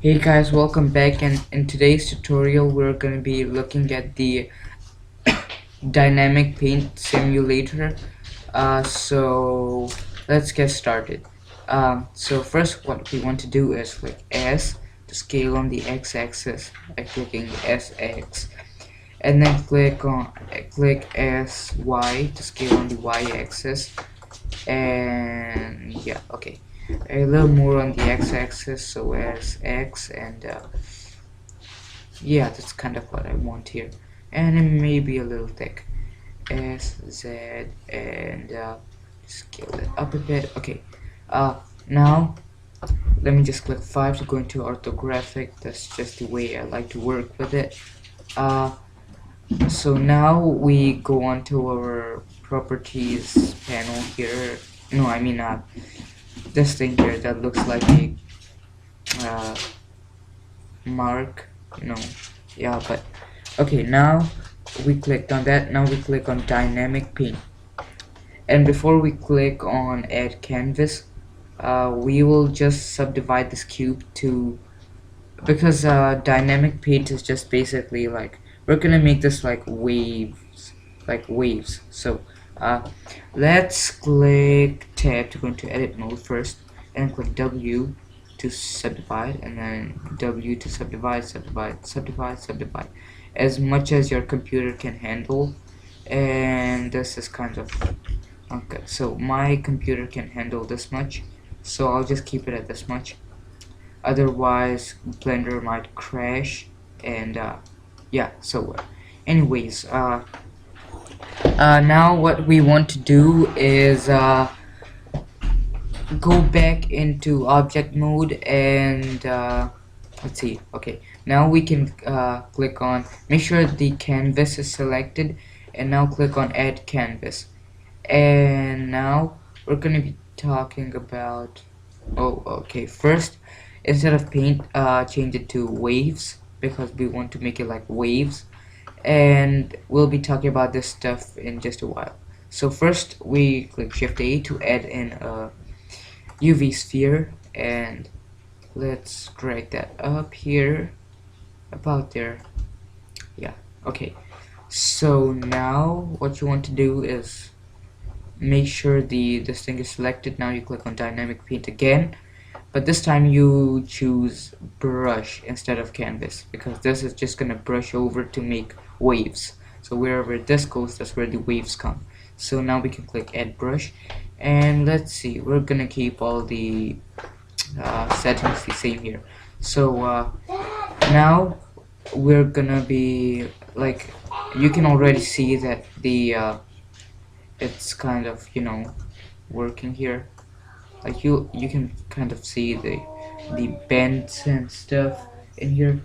Hey guys, welcome back, and in today's tutorial we're going to be looking at the dynamic paint simulator. So let's get started. So first what we want to do is click S to scale on the x-axis by clicking SX, and then click SY to scale on the y-axis, and yeah, okay, a little more on the x-axis, so as X, and yeah, that's kind of what I want here. And it may be a little thick. S, Z, and scale it up a bit. Okay, now let me just click 5 to go into orthographic. That's just the way I like to work with it. Uh, so now we go on to our properties panel here. No, I mean this thing here that looks like a uh, mark. No, yeah, but okay, now we clicked on that. Now we click on dynamic paint, and before we click on add canvas, we will just subdivide this cube to, because dynamic paint is just basically like we're gonna make this like waves. So let's click tab to go into edit mode first, and click W to subdivide, and then W to subdivide, subdivide as much as your computer can handle. And this is kind of okay, so my computer can handle this much, so I'll just keep it at this much. Otherwise Blender might crash, and yeah, so anyways, now what we want to do is go back into object mode, and let's see. Okay, now we can click on, make sure the canvas is selected, and now click on add canvas. And now we're gonna be talking about, oh okay, first, instead of paint, change it to waves, because we want to make it like waves, and we'll be talking about this stuff in just a while. So first we click Shift A to add in a UV sphere, and let's drag that up here about there. Yeah, okay, so now what you want to do is make sure this thing is selected. Now you click on dynamic paint again, but this time you choose brush instead of canvas, because this is just gonna brush over to make waves. So wherever this goes, that's where the waves come. So now we can click add brush, and let's see, we're gonna keep all the settings the same here. So now we're gonna be like, you can already see that the it's kind of, working here. Like you can kind of see the bends and stuff in here.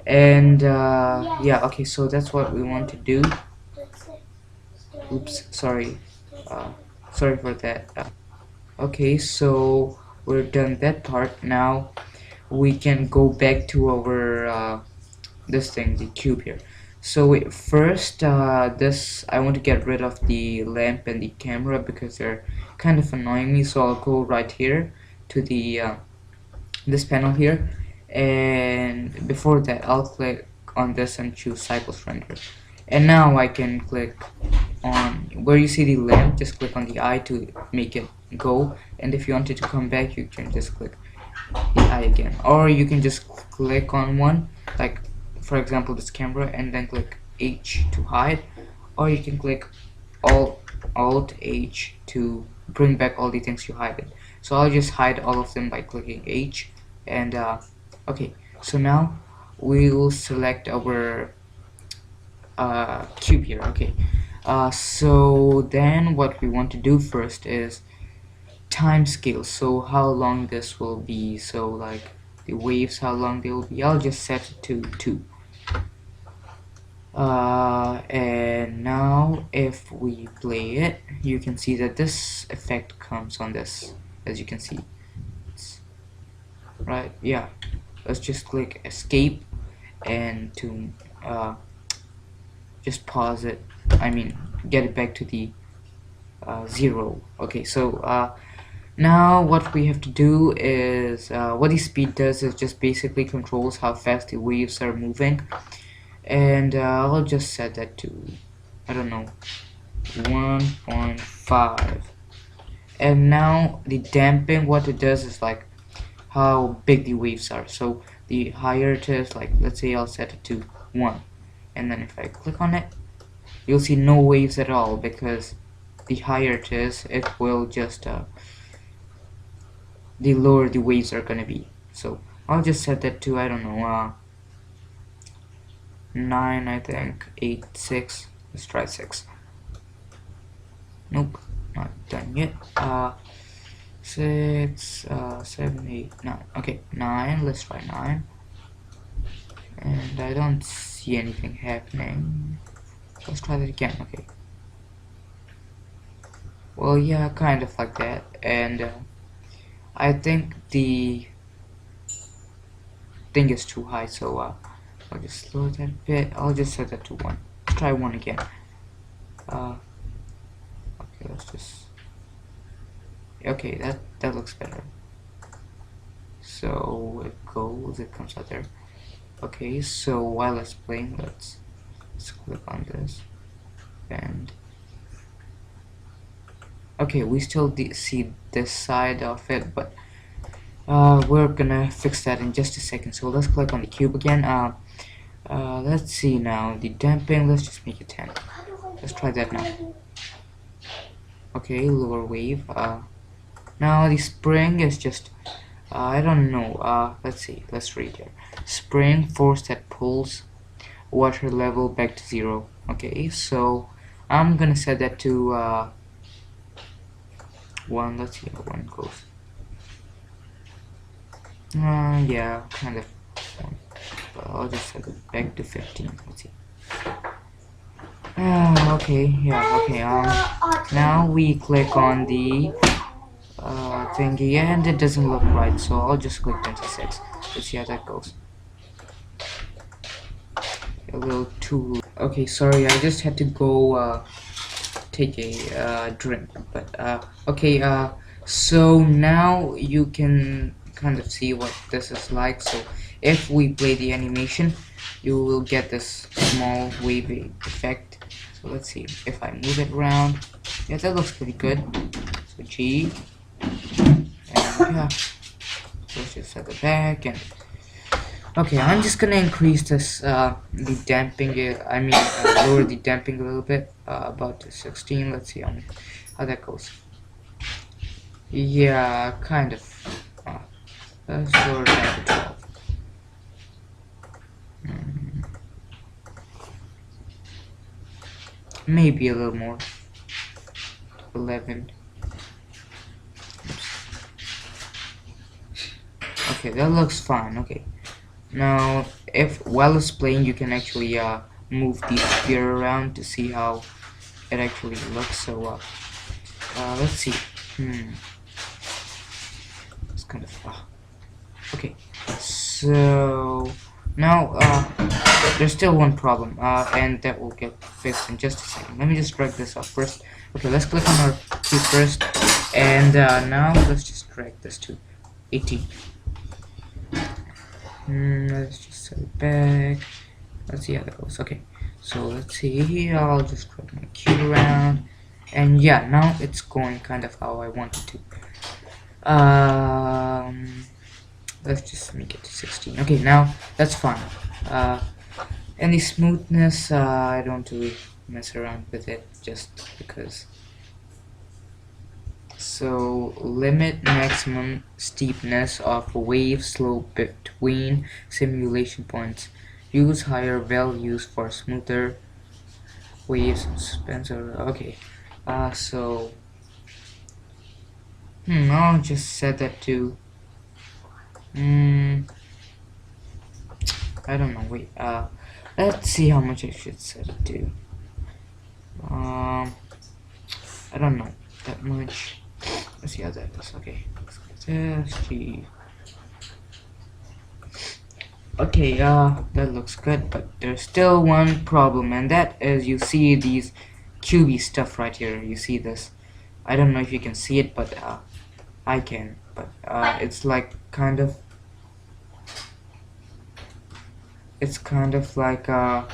And yeah, okay, so that's what we want to do. Oops, sorry, uh, sorry for that. Okay, so we're done that part. Now we can go back to our this thing, the cube here. So wait, first, this, I want to get rid of the lamp and the camera because they're kind of annoying me. So I'll go right here to the this panel here, and before that I'll click on this and choose cycles render. And now I can click on where you see the lamp, just click on the eye to make it go, and if you want it to come back, you can just click the eye again, or you can just click on one, like for example this camera, and then click H to hide, or you can click Alt H to bring back all the things you hide. So I'll just hide all of them by clicking H, and okay, so now we will select our cube here. Okay, so then what we want to do first is time scale, so how long this will be. So like the waves, how long they will be, I'll just set it to 2. And now if we play it, you can see that this effect comes on this, as you can see. It's, right, yeah, let's just click escape and to just pause it, I mean get it back to the 0. Okay, so Now what we have to do is what the speed does is just basically controls how fast the waves are moving, and I'll just set that to, I don't know, 1.5. And now the damping, what it does is like how big the waves are. So the higher it is, like let's say I'll set it to 1, and then if I click on it, you'll see no waves at all, because the higher it is, it will just the lower the waves are gonna be. So I'll just set that to, I don't know, 9, I think, 8, 6. Let's try 6. Nope, not done yet. 6, 7, 8, 9. Okay, 9. Let's try 9. And I don't see anything happening. Let's try that again. Okay. Well, yeah, kind of like that. And I think the thing is too high, so I'll just slow that a bit. I'll just set that to 1. Let's try 1 again. Okay, let's just. Okay, that looks better. So it comes out there. Okay, so while it's playing, let's click on this, and okay, we still see this side of it, but we're gonna fix that in just a second. So let's click on the cube again. Let's see now the damping. Let's just make it 10. Let's try that now. Okay, lower wave. Now the spring is just I don't know. Let's see. Let's read here. Spring force that pulls water level back to 0. Okay, so I'm gonna set that to 1. Let's see how 1 goes. Yeah, kind of 1. But I'll just set it back to 15. Let's see. Okay, yeah, okay. Now we click on the thingy, and it doesn't look right, so I'll just click 26. Let's see how that goes. A little too. Okay, sorry, I just had to go take a drink, but okay. So now you can kind of see what this is like. So if we play the animation, you will get this small wavy effect. So let's see if I move it around. Yeah, that looks pretty good. So G, and yeah, let's just set it back. And okay, I'm just gonna increase this the damping. I mean, lower the damping a little bit, about to 16. Let's see how that goes. Yeah, kind of. Let's lower it down to 12. Maybe a little more. 11. Oops. Okay, that looks fine. Okay. Now, if while it's playing, you can actually move the sphere around to see how it actually looks. So, let's see. It's kind of okay. So now there's still one problem, and that will get fixed in just a second. Let me just drag this up first. Okay, let's click on our key first, and now let's just drag this to 18. Let's just set it back. Let's see how that goes. Okay, so let's see here. I'll just drag my cube around, and yeah, now it's going kind of how I want it to. Let's just make it to 16. Okay, now that's fine. And the smoothness, I don't really mess around with it just because. So limit maximum steepness of wave slope between simulation points. Use higher values for smoother waves and Spencer. Okay, so I'll just set that to I don't know. Wait, let's see how much I should set it to. I don't know that much. Let's see how that is. Okay, let's G. Okay, that looks good, but there's still one problem, and that is you see these cubey stuff right here. You see this? I don't know if you can see it, but I can, but it's like it's kind of like a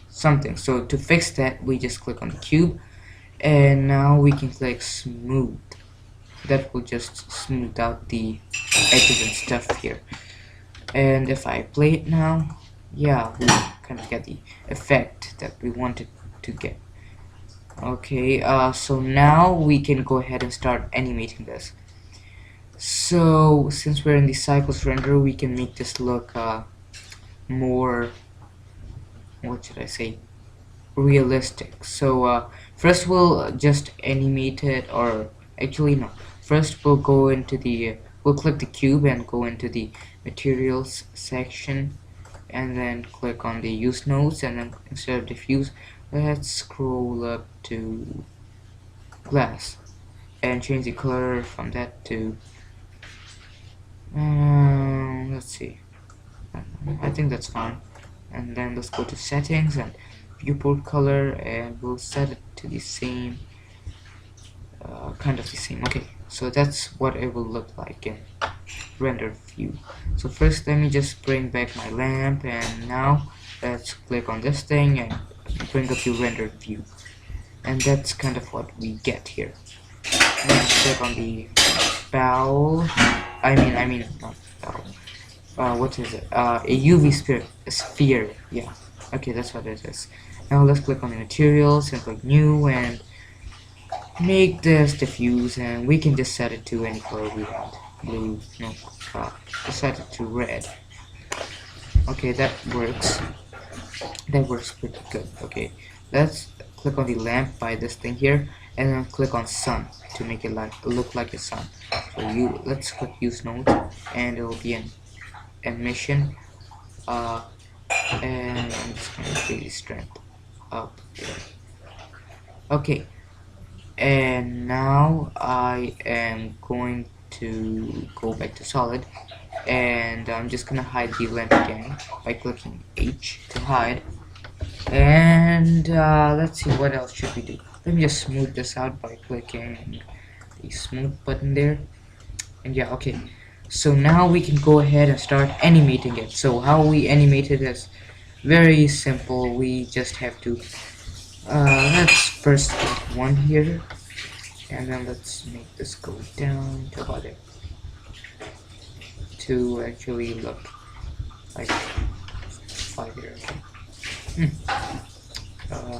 something. So to fix that, we just click on the cube, and now we can click smooth. That will just smooth out the edges and stuff here. And if I play it now, yeah, we kind of get the effect that we wanted to get. Okay, so now we can go ahead and start animating this. So since we're in the cycles render, we can make this look more, what should I say, realistic. So first we'll just animate it, or actually no, first we'll go into the we'll click the cube and go into the materials section, and then click on the use nodes, and then instead of diffuse, let's scroll up to glass and change the color from that to let's see, I think that's fine. And then let's go to settings and viewport color, and we'll set it to the same, kind of the same. Okay, so that's what it will look like in render view. So first let me just bring back my lamp, and now let's click on this thing and bring up the render view, and that's kind of what we get here. Let's click on the bowl. I mean not bowl. What is it? A UV sphere. Yeah. Okay, that's what it is. Now let's click on the materials and click new and make this diffuse, and we can just set it to any color we want. Blue, no, just set it to red. Okay, that works. That works pretty good. Okay, let's click on the lamp by this thing here, and then click on sun to make it look like a sun. So let's click use node, and it will be an emission. And I'm just gonna increase the strength up there. Okay, and now I am going to go back to solid, and I'm just gonna hide the lamp again by clicking H to hide. And let's see, what else should we do. Let me just smooth this out by clicking the smooth button there. And yeah, okay, so now we can go ahead and start animating it. So how we animate it is very simple. We just have to let's first get one here, and then let's make this go down to about there to actually look like 5 here. Okay.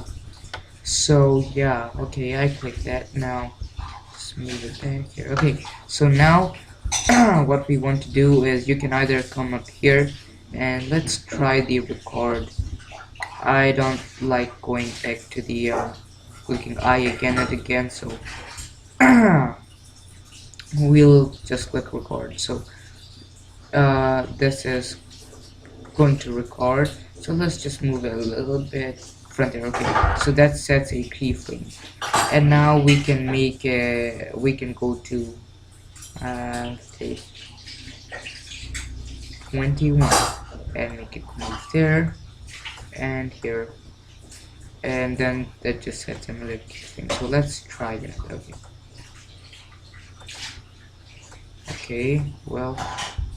So yeah, okay, I click that. Now just move it back here. Okay, so now what we want to do is, you can either come up here and let's try the record. I don't like going back to the clicking I again and again, so we'll just click record. So this is going to record, so let's just move it a little bit front there. Okay, so that sets a keyframe, and now we can make we can go to say 21 and make it move there and here, and then that just sets another keyframe. So let's try that. Okay, well,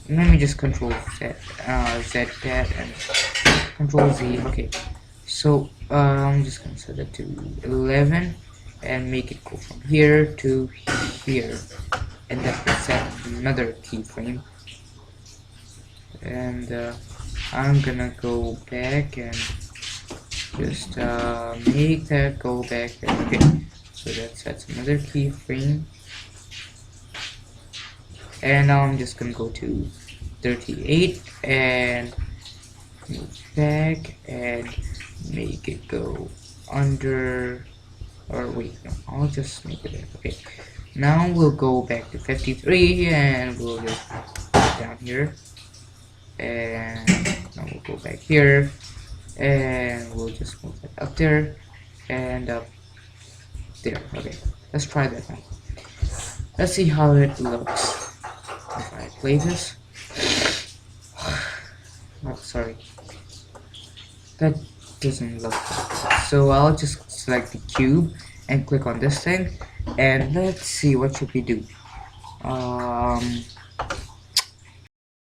let me just control Z that and control Z. Okay, so I'm just gonna set it to 11 and make it go from here to here, and that will set another keyframe. And I'm gonna go back and just make that go back there. Okay, so that sets another keyframe, and now I'm just gonna go to 38 and move back and make it go under, or wait, no, I'll just make it there. Okay, now we'll go back to 53 and we'll just put down here, and now we'll go back here and we'll just move it up there and up there. Okay, let's try that now. Let's see how it looks if I play this. Oh, sorry, that doesn't look good. So I'll just select the cube and click on this thing, and let's see what should we do. um